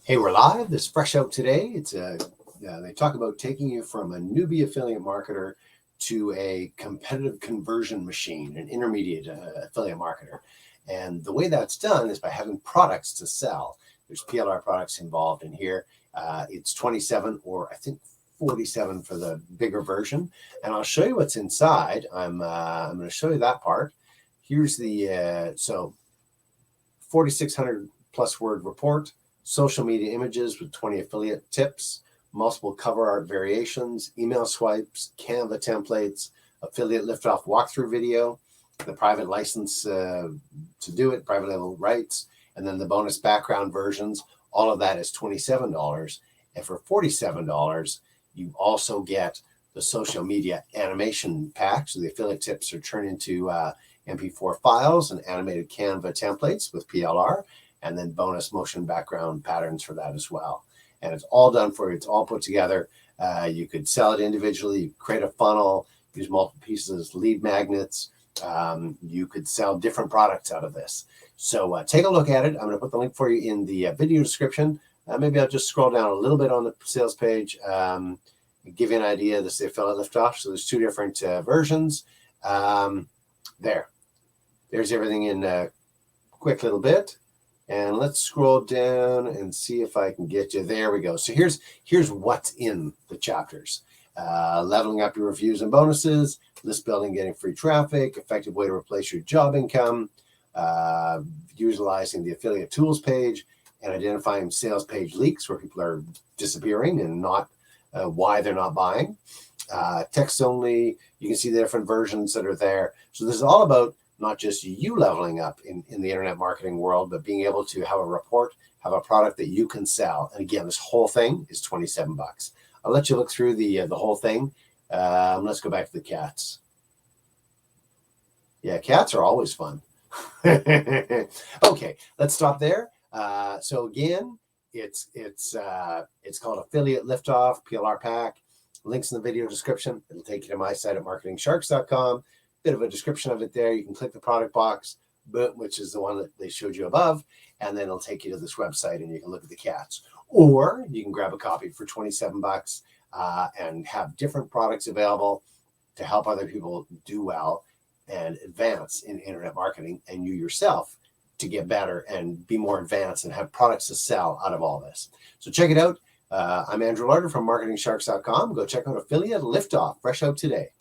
Hey, we're live. This is Fresh Out Today. They talk about taking you from a newbie affiliate marketer to a competitive conversion machine, an intermediate affiliate marketer. And the way that's done is by having products to sell. There's PLR products involved in here. It's 27 or I think 47 for the bigger version. And I'll show you what's inside. I'm going to show you that part. Here's the 4,600 plus word report. Social media images with 20 affiliate tips, multiple cover art variations, email swipes, Canva templates, affiliate liftoff walkthrough video, the private license to do it, private label rights, and then the bonus background versions. All of that is $27. And for $47, you also get the social media animation pack. So the affiliate tips are turned into MP4 files and animated Canva templates with PLR. And then bonus motion background patterns for that as well. And it's all done for you. It's all put together. You could sell it individually, create a funnel, use multiple pieces as lead magnets. You could sell different products out of this. So take a look at it. I'm going to put the link for you in the video description. Maybe I'll just scroll down a little bit on the sales page, give you an idea. This is the affiliate liftoff. So there's two different versions. There's everything in a quick little bit. And let's scroll down and see if I can get you. There we go. So here's what's in the chapters. Leveling up your reviews and bonuses, list building, getting free traffic, effective way to replace your job income, utilizing the affiliate tools page, and identifying sales page leaks where people are disappearing and not why they're not buying. Text only, you can see the different versions that are there. So this is all about not just you leveling up in the internet marketing world, but being able to have a report, have a product that you can sell. And again, this whole thing is $27. I'll let you look through the whole thing. Let's go back to the cats. Yeah, cats are always fun. Okay, let's stop there. So again, it's called Affiliate Liftoff PLR Pack. Links in the video description. It'll take you to my site at marketingsharks.com. Bit of a description of it there. You can click the product box, which is the one that they showed you above, and then it'll take you to this website and you can look at the cats. Or you can grab a copy for $27 and have different products available to help other people do well and advance in internet marketing, and you yourself to get better and be more advanced and have products to sell out of all this. So check it out. I'm Andrew Larder from marketingsharks.com. Go check out Affiliate Liftoff, Fresh Out Today.